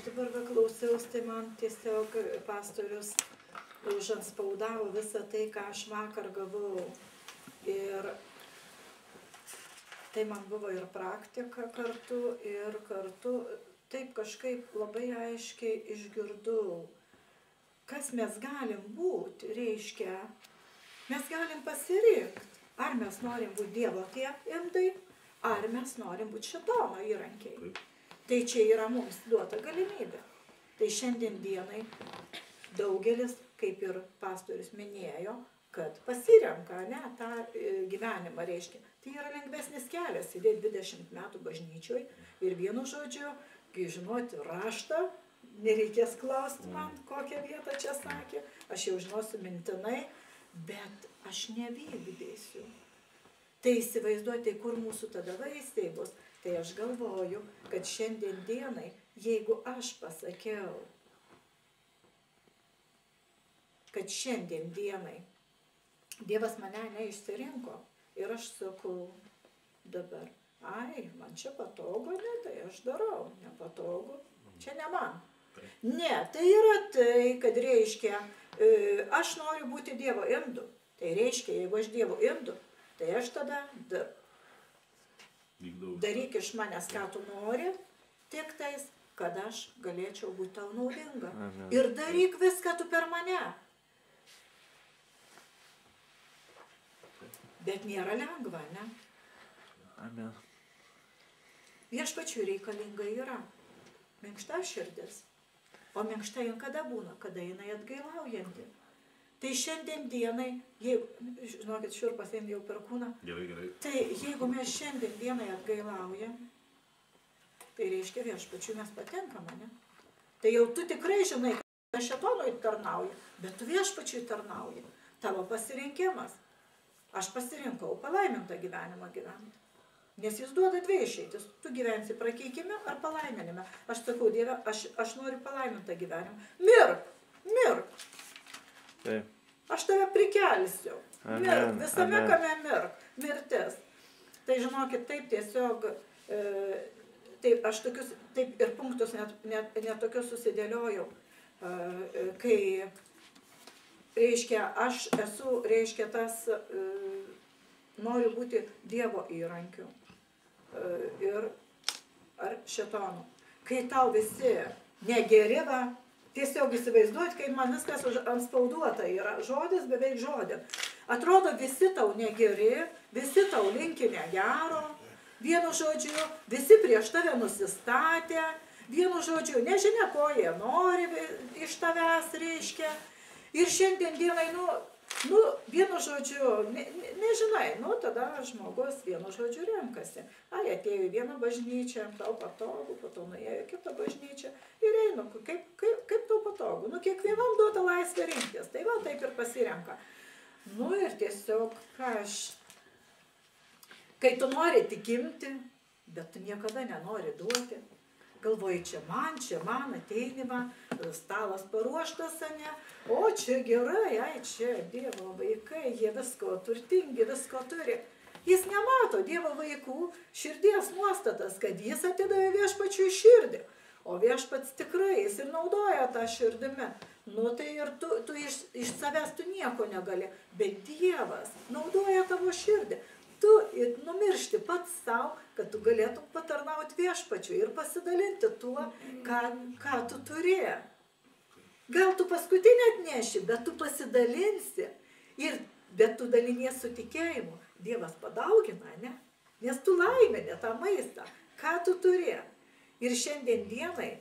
dabar klausiaus, tai man tiesiog pastorius užanspaudavo visą tai, ką aš vakar gavau. Ir tai man buvo ir praktika kartu, ir kartu taip kažkaip labai aiškiai išgirdau, kas mes galim būti, reiškia, mes galim pasirinkti, ar mes norim būti Dievo tie indai, ar mes norim būti šėtono įrankiai. Tai čia yra mums duota galimybė. Tai šiandien dienai daugelis, kaip ir pastorius minėjo, kad pasirenka, ne, tą gyvenimą, reiškia. Tai yra lengvesnis kelias, sėdėti 20 metų bažnyčioj ir vienu žodžiu, kai žinoti raštą, nereikės klausti man, kokią vietą čia sakė, aš jau žinosiu mintinai, bet aš nevykdysiu. Tai įsivaizduoti, kur mūsų tada vaisiai bus. Tai aš galvoju, kad šiandien dienai, jeigu aš pasakiau, kad šiandien dienai Dievas mane neišsirinko ir aš sakau dabar, ai, man čia patogu, ne, tai aš darau, nepatogu, čia ne man. Ne, tai yra tai, kad reiškia, aš noriu būti Dievo indu. Tai reiškia, jeigu aš Dievo indu, tai aš tada daryk iš manęs, ką tu nori, tik tais, kad aš galėčiau būti tau naudinga. Ir daryk viską tu per mane. Bet nėra lengva, ne? Amen. Viešpačiui reikalinga yra minkšta širdis. O minkšta jin kada būna? Kada jinai atgailaujanti. Tai šiandien dienai, jeigu, žinokit, šiurpas eina jau per kūną, Gerai. tai jeigu mes šiandien dienai atgailaujam, tai reiškia viešpačiui mes patenkame, ne? Tai jau tu tikrai žinai, kad šėtonui tarnauji, bet tu viešpačiui tarnauji. Tavo pasirinkimas. Aš pasirinkau palaimintą gyvenimą gyventi. Nes jis duoda dvi išeitis. Tu gyvensi prakeikime ar palaiminime. Aš sakau, Dieve, aš noriu palaimintą gyvenimą. Mirk. Taip. Aš tave prikelsiu. Amen, Mirk. Visame amen. kame mirk. Mirtis. Tai žinokit, taip tiesiog, taip, aš tokius, taip ir punktus net tokius susidėliojau, kai reiškia, aš esu, reiškia, tas, noriu būti Dievo įrankiu ir ar šėtonu. Kai tau visi negeri, va, tiesiog įsivaizduoti, kai man viskas antspauduota yra, žodis beveik žodė. Atrodo, visi tau negeri, visi tau linki negero, vienu žodžiu, visi prieš tave nusistatė, vienu žodžiu, nežinia, ko jie nori iš tavęs, reiškia. Ir šiandien dienai, vienu žodžiu, nežinai, tada žmogus vienu žodžiu renkasi. Ai, atėjo į vieną bažnyčią, tau patogu, po to nuėjo į kitą bažnyčią ir einu, kaip tau patogu. Kiekvienam duota laisvė rinktis, tai va, taip ir pasirenka. Ir tiesiog, kai tu nori tik imti, bet tu niekada nenori duoti. Galvoji, čia man ateini, va, stalas paruoštas, ne? O čia gerai, ai, čia Dievo vaikai, jie visko turtingi, visko turi. Jis nemato Dievo vaikų širdies nuostatas, kad jis atidavė viešpačiui širdį. O viešpats tikrai, jis ir naudoja tą širdimi. Tai ir tu iš savęs tu nieko negali, bet Dievas naudoja tavo širdį. Tu numiršti pats savo, kad tu galėtum patarnauti viešpačiui ir pasidalinti tuo, ką tu turi. Gal tu paskutinį atneši, bet tu pasidalinsi, bet tu dalinies su tikėjimu. Dievas padaugina, ne? Nes tu laimini tą maistą, ką tu turi. Ir šiandien dienai,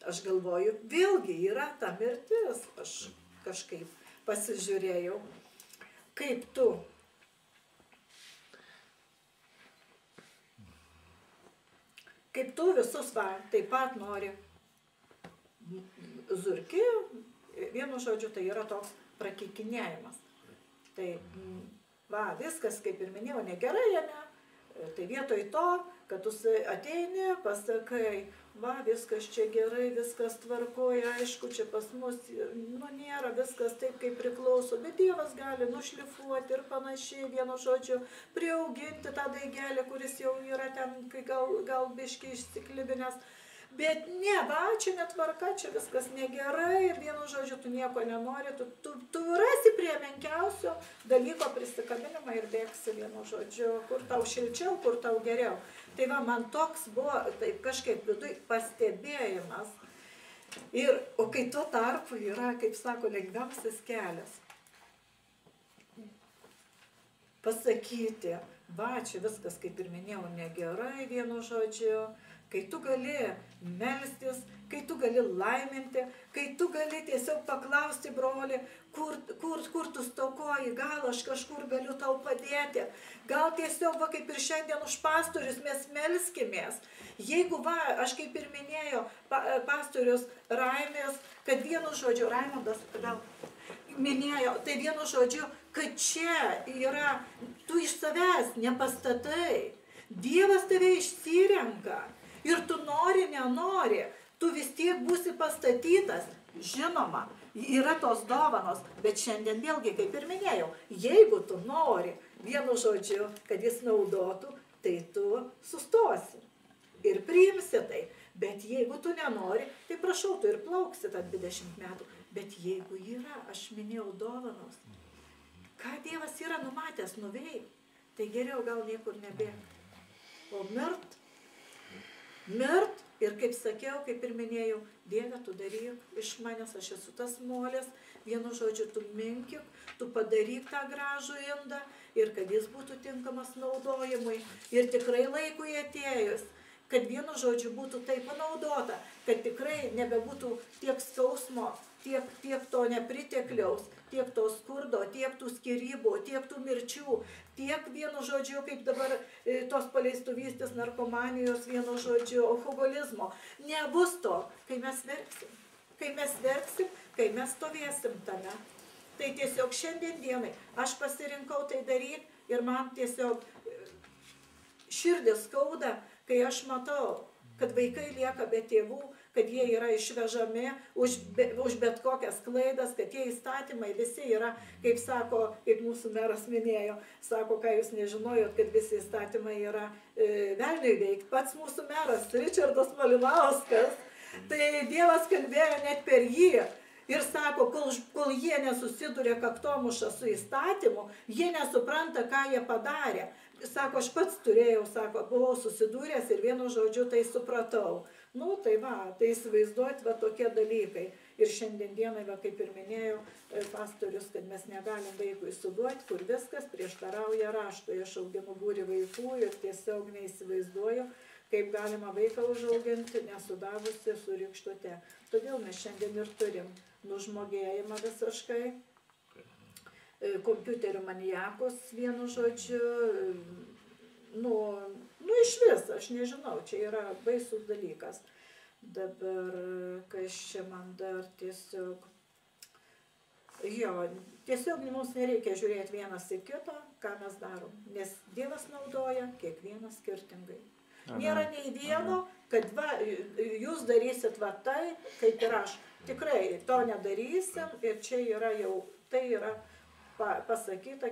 aš galvoju, vėlgi yra ta mirtis. Aš kažkaip pasižiūrėjau, kaip tu visus taip pat nori zurki, vienu žodžiu, tai yra toks prakeikinėjimas. Tai viskas, kaip ir minėjau, negerai, ne? Tai vietoj to, kad tu ateini, pasakai, viskas čia gerai, viskas tvarkoja, aišku, čia pas mus, nėra viskas taip, kaip priklauso, bet Dievas gali nušlifuoti ir panašiai, vienu žodžiu, priauginti tą daigelį, kuris jau yra ten, kai gal biškiai išsiklibinęs. Bet ne, va, čia netvarka, čia viskas negerai ir vienu žodžiu tu nieko nenori, tu rasi prie menkiausio dalyko prisikabinimą ir bėgsi vienu žodžiu, kur tau šilčiau, kur tau geriau. Tai va, man toks buvo taip kažkaip viduj pastebėjimas. O kai tuo tarpu yra, kaip sako, lengviausias kelias. Pasakyti, va, čia viskas, kaip ir minėjau, negerai vienu žodžiu, kai tu gali melstis, kai tu gali laiminti, kai tu gali tiesiog paklausti brolį, kur tu stokoji, gal aš kažkur galiu tau padėti, gal tiesiog, va, kaip ir šiandien už pastorius mes melskimės. Jeigu, va, aš kaip ir minėjau, pastorius Raimės, kad vienu žodžiu, Raimondas gal minėjo, tai vienu žodžiu, kad čia yra, tu iš savęs nepastatai, Dievas tave išsirenka. Ir tu nori, nenori, tu vis tiek būsi pastatytas. Žinoma, yra tos dovanos, bet šiandien vėlgi, kaip ir minėjau, jeigu tu nori vienu žodžiu, kad jis naudotų, tai tu sustosi ir priimsi tai. Bet jeigu tu nenori, tai prašau, tu ir plauksi tą 20 metų. Bet jeigu yra, aš minėjau, dovanos, ką Dievas yra numatęs nuveikti, tai geriau gal niekur nebėgti. O mirt ir kaip sakiau, kaip ir minėjau, Dieve, tu daryk iš manęs, aš esu tas molis, vienu žodžiu, tu minkik, tu padaryk tą gražų indą ir kad jis būtų tinkamas naudojimui. Ir tikrai laikui atėjus, kad vienu žodžiu būtų taip panaudota, kad tikrai nebebūtų tiek skausmo, tiek to nepritekliaus, tiek to skurdo, tiek tų skyrybų, tiek tų mirčių, tiek vienu žodžiu, kaip dabar tos paleistuvystės, narkomanijos, vienu žodžiu, alkoholizmo. Nebus to, kai mes verksim. Kai mes verksim, kai mes stovėsim tame. Tai tiesiog šiandien dienai aš pasirinkau tai daryti ir man tiesiog širdis skauda, kai aš matau, kad vaikai lieka be tėvų, kad jie yra išvežami už bet kokias klaidas, kad tie įstatymai visi yra, kaip sako, kaip mūsų meras minėjo, sako, ką jūs nežinojot, kad visi įstatymai yra velniui veikti. Pats mūsų meras, Ričardas Malinauskas, tai Dievas kalbėjo net per jį. Ir sako, kol jie nesusiduria kaktomuša su įstatymu, jie nesupranta, ką jie padarė. Sako, aš pats turėjau, sako, buvau susidūręs ir vienu žodžiu tai supratau. Nu, tai va, tai įsivaizduoti va tokie dalykai. Ir šiandien dienai, va, kaip ir minėjau, pastorius, kad mes negalim vaikui suduoti, kur viskas prieštarauja raštui. Aš auginu būrį vaikų ir tiesiog neįsivaizduoju, kaip galima vaiką užauginti, nesudavusi su rykštute. Todėl mes šiandien ir turim nužmogėjimą visiškai, kompiuterių maniakus vienu žodžiu, nu iš vis, aš nežinau, čia yra baisus dalykas. Dabar, kas čia man dar tiesiog, tiesiog mums nereikia žiūrėti vienas į kitą, ką mes darom, nes Dievas naudoja kiekvieną skirtingai. Nėra nei vieno, kad va, jūs darysit va tai, kaip ir aš. Tikrai to nedarysim ir čia yra jau, tai yra pasakyta,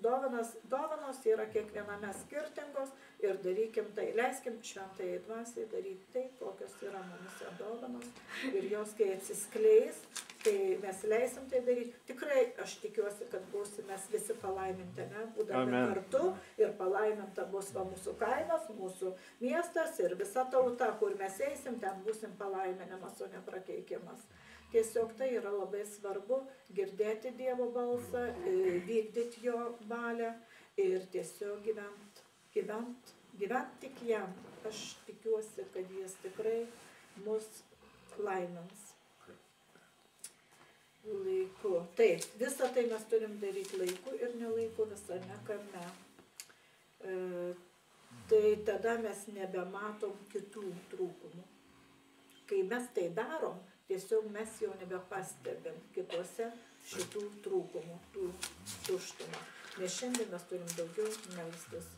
dovanos yra kiekviename skirtingos ir darykim tai, leiskim šventajai dvasiai daryti tai, kokios yra mumise dovanos ir jos, kai atsiskleis, kai mes leisim tai daryti, tikrai aš tikiuosi, kad būsim mes visi palaiminti, būdami kartu ir palaiminta bus va mūsų kaimas, mūsų miestas ir visa tauta, kur mes eisim, ten būsim palaiminimas, o ne prakeikimas. Tiesiog tai yra labai svarbu girdėti Dievo balsą, vykdyti jo valią ir tiesiog gyvent tik jam. Aš tikiuosi, kad jis tikrai mus laimins laiku. Taip, visą tai mes turim daryti laiku ir nelaiku visame kame. Tai tada mes nebematom kitų trūkumų. Kai mes tai darom, tiesiog mes jau nebepastebim kitose šitų trūkumų, tų tuštumą. Nes šiandien mes turim daugiau melstis.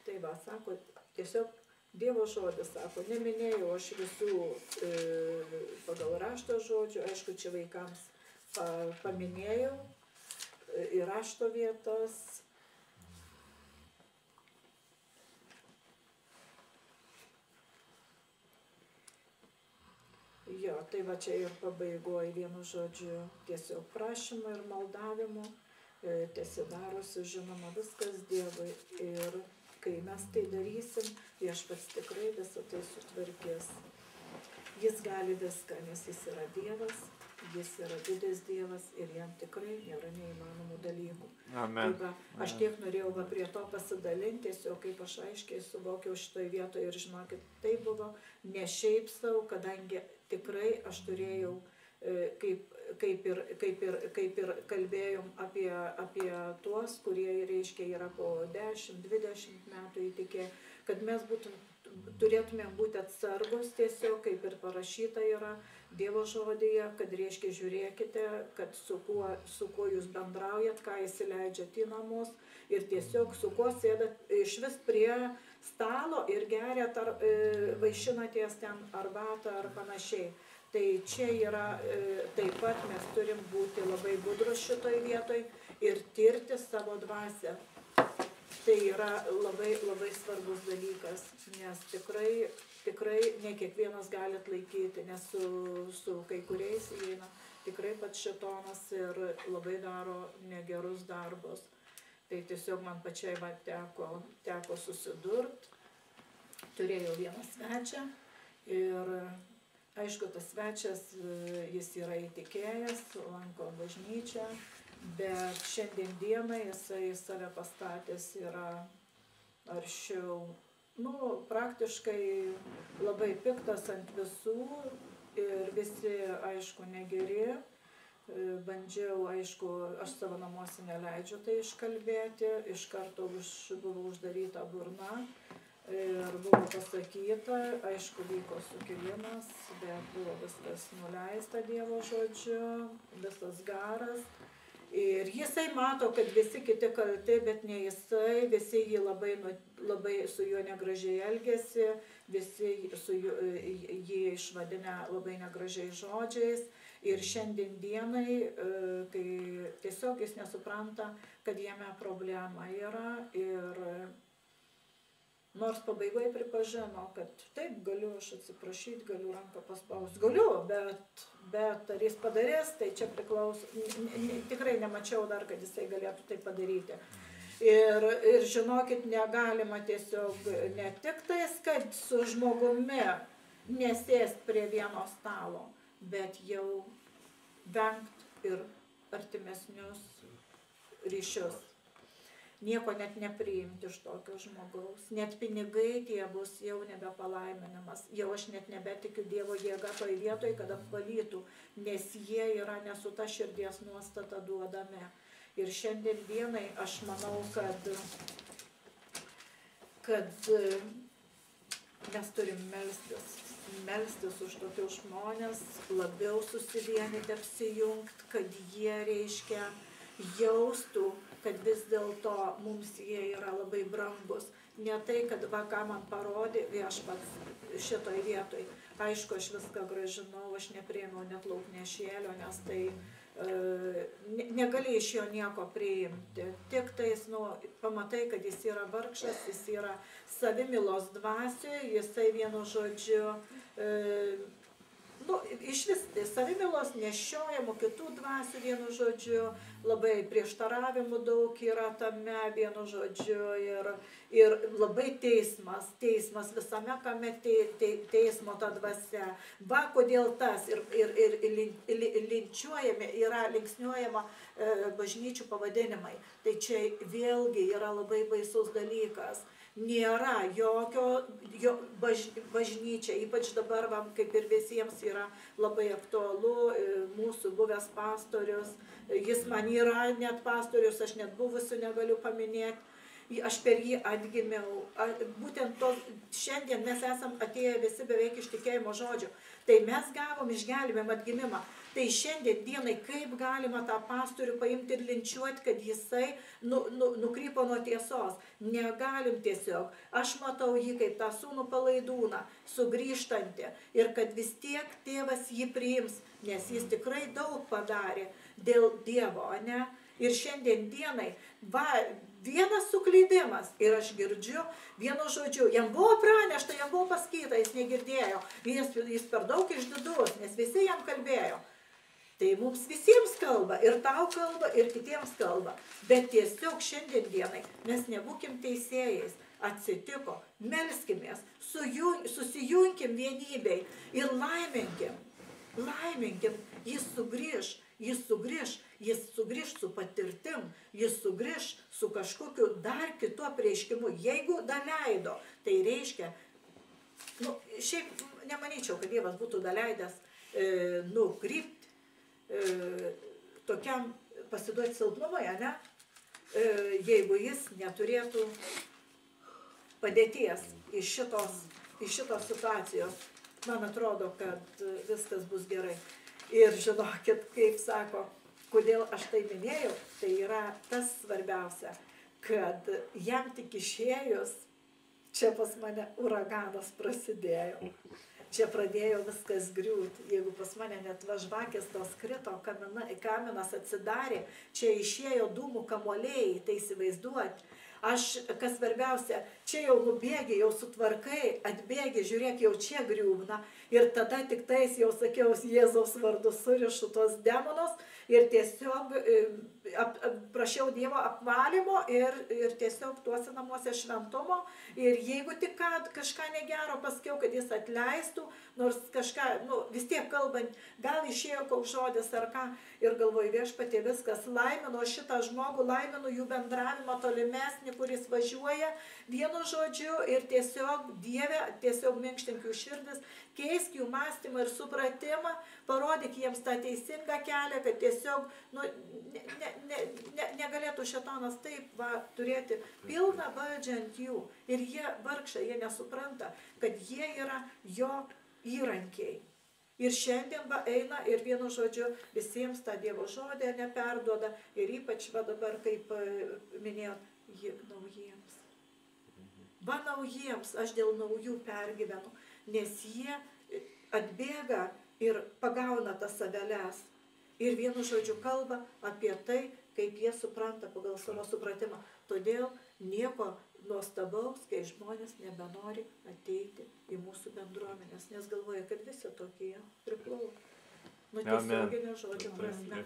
Tai va, sako, tiesiog Dievo žodis, sako, neminėjau aš visų pagal rašto žodžių, aišku, čia vaikams paminėjau ir rašto vietas. Jo, tai va čia ir pabaigoje vienu žodžiu tiesiog prašymų ir maldavimų, tesidarosi, žinoma, viskas Dievui. Ir kai mes tai darysim, Viešpats tikrai visą tai sutvarkys. Jis gali viską, nes jis yra Dievas, jis yra didis Dievas ir jam tikrai nėra neįmanomų dalykų. Amen. Tai va, aš tiek norėjau prie to pasidalinti, tiesiog kaip aš aiškiai suvokiau šitoj vietoje ir žinokit, tai buvo ne šiaip savo, kadangi tikrai aš turėjau, kaip ir kalbėjom apie tuos, kurie reiškia yra po 10-20 metų įtikė, kad mes turėtumėm būti atsargus tiesiog, kaip ir parašyta yra Dievo žodyje, kad reiškia žiūrėkite, kad su kuo jūs bendraujat, ką įsileidžiat į namus ir tiesiog su kuo sėdat išvis prie stalo ir geriat ar vaišinatės ten arbatą ar panašiai. Tai čia yra, taip pat mes turim būti labai budrus šitoj vietoj ir tirti savo dvasią. Tai yra labai, labai svarbus dalykas, nes tikrai ne kiekvienas gali atlaikyti, nes su kai kuriais įeina tikrai pats šėtonas ir labai daro negerus darbus. Tai tiesiog man pačiai teko susidurt, turėjau vieną svečią ir aišku, tas svečias, jis yra įtikėjęs, lanko bažnyčią, bet šiandien dienai jisai save pastatęs yra aršiau, praktiškai labai piktas ant visų ir visi, aišku, negeri. Bandžiau, aišku, aš savo namuose neleidžiu tai iškalbėti, iš karto buvo uždaryta burna. Ir buvo pasakyta, aišku, vyko sukilimas, bet buvo viskas nuleista Dievo žodžiu, visas garas. Ir jisai mato, kad visi kiti kalti, bet ne jisai, visi jį labai su juo negražiai elgėsi, visi jį išvadinę labai negražiai žodžiais. Ir šiandien dienai, kai tiesiog jis nesupranta, kad jame problema yra ir nors pabaigoje pripažino, kad taip, galiu aš atsiprašyti, galiu ranką paspausti, galiu, bet ar jis padarys, tai čia priklauso, tikrai nemačiau dar, kad jisai galėtų tai padaryti. Ir žinokit, negalima tiesiog ne tik tais, kad su žmogumi nesėst prie vieno stalo, bet jau vengt ir artimesnius ryšius. Nieko net nepriimti iš tokio žmogaus. Net pinigai tie bus jau nebepalaiminimas. Jau aš net nebetikiu Dievo jėga toj vietoj, kad apvalytų, nes jie yra ne su ta širdies nuostata duodami. Ir šiandien dienai aš manau, kad mes turim melstis už tokius žmonės, labiau susivienyti, apsijungti, kad jie reiškia jaustų, kad vis dėlto mums jie yra labai brangus. Ne tai, kad ką man parodė Viešpats šitoj vietoj. Aišku, aš viską gražinau, aš nepriėmiau net lauknešėlio, nes tai negali iš jo nieko priimti. Tik tais, pamatai, kad jis yra vargšas, jis yra savimilos dvasioje, jisai vienu žodžiu iš vis savimilos nešiojamų kitų dvasių vienu žodžiu, labai prieštaravimų daug yra tame vienu žodžiu ir labai teismas visame kame teismo ta dvasia. Va, kodėl tas ir linčiuojami, yra linksniuojama bažnyčių pavadinimai. Tai čia vėlgi yra labai baisus dalykas. Nėra jokio bažnyčia, ypač dabar, kaip ir visiems yra labai aktualu, mūsų buvęs pastorius, jis man yra net pastorius, aš net buvusių negaliu paminėti, aš per jį atgimiau. Būtent šiandien mes esam atėję visi beveik iš tikėjimo žodžio, tai mes gavom išgelbėjimą, atgimimą. Tai šiandien dienai kaip galima tą pastorių paimti ir linčiuoti, kad jisai nukrypo nuo tiesos. Negalim tiesiog. Aš matau jį kaip tą sūnų palaidūną, sugrįžtantį. Ir kad vis tiek tėvas jį priims, nes jis tikrai daug padarė dėl Dievo, ne? Ir šiandien dienai, vienas suklydimas ir aš girdžiu vienu žodžiu, jam buvo pranešta, jam buvo pasakyta, jis negirdėjo, jis per daug išdidus, nes visi jam kalbėjo. Tai mums visiems kalba, ir tau kalba, ir kitiems kalba. Bet tiesiog šiandien dienai mes nebūkim teisėjais. Atsitiko, melskimės, susijunkim vienybei ir laiminkim. Laiminkim, jis sugrįž su patirtim, jis sugrįž su kažkokiu dar kitu apreiškimu. Jeigu daleido, tai reiškia, šiaip nemanyčiau, kad Dievas būtų daleidęs nukrypti tokiam pasiduoti silpnumui, ne? Jeigu jis neturėtų padėties iš šitos situacijos, man atrodo, kad viskas bus gerai. Ir žinokit, kaip sako, kodėl aš tai minėjau, tai yra tas svarbiausia, kad jam tik išėjus, čia pas mane uraganas prasidėjo. Čia pradėjo viskas griūti. Jeigu pas mane net žvakės tos krito, kaminas atsidarė, čia išėjo dūmų kamuoliai, tai įsivaizduoti. Kas svarbiausia, čia jau nubėgi, jau sutvarkai, atbėgi, žiūrėk, jau čia griūna. Ir tada tik tais jau sakiau, Jėzaus vardu surišu tos demonus ir tiesiog prašiau Dievo apvalymo ir tiesiog tuose namuose šventumo. Ir jeigu tik kažką negero pasakiau, kad jis atleistų, nors kažką, vis tiek kalbant, gal išėjo koks žodis ar ką, ir galvoju, Viešpatie, viskas, laiminu šitą žmogų, laiminu jų bendravimą tolimesnį, kuris važiuoja vienu žodžiu ir tiesiog Dieve, tiesiog minkštink jų širdis, keisk jų mąstymą ir supratimą, parodyk jiems tą teisingą kelią, kad tiesiog negalėtų šėtonas taip turėti pilną valdžią ant jų. Ir jie vargšai, jie nesupranta, kad jie yra jo įrankiai. Ir šiandien eina ir vienu žodžiu visiems tą Dievo žodį neperduoda. Ir ypač dabar, kaip minėjau, naujiems. Naujiems, aš dėl naujų pergyvenu, nes jie atbėga ir pagauna tas saveles. Ir vienu žodžiu kalba apie tai, kaip jie supranta pagal savo supratimą. Todėl nieko nuostabaus, kai žmonės nebenori ateiti į mūsų bendruomenės, nes galvoja, kad visi tokie priklauso. Tiesioginio žodžio prasme.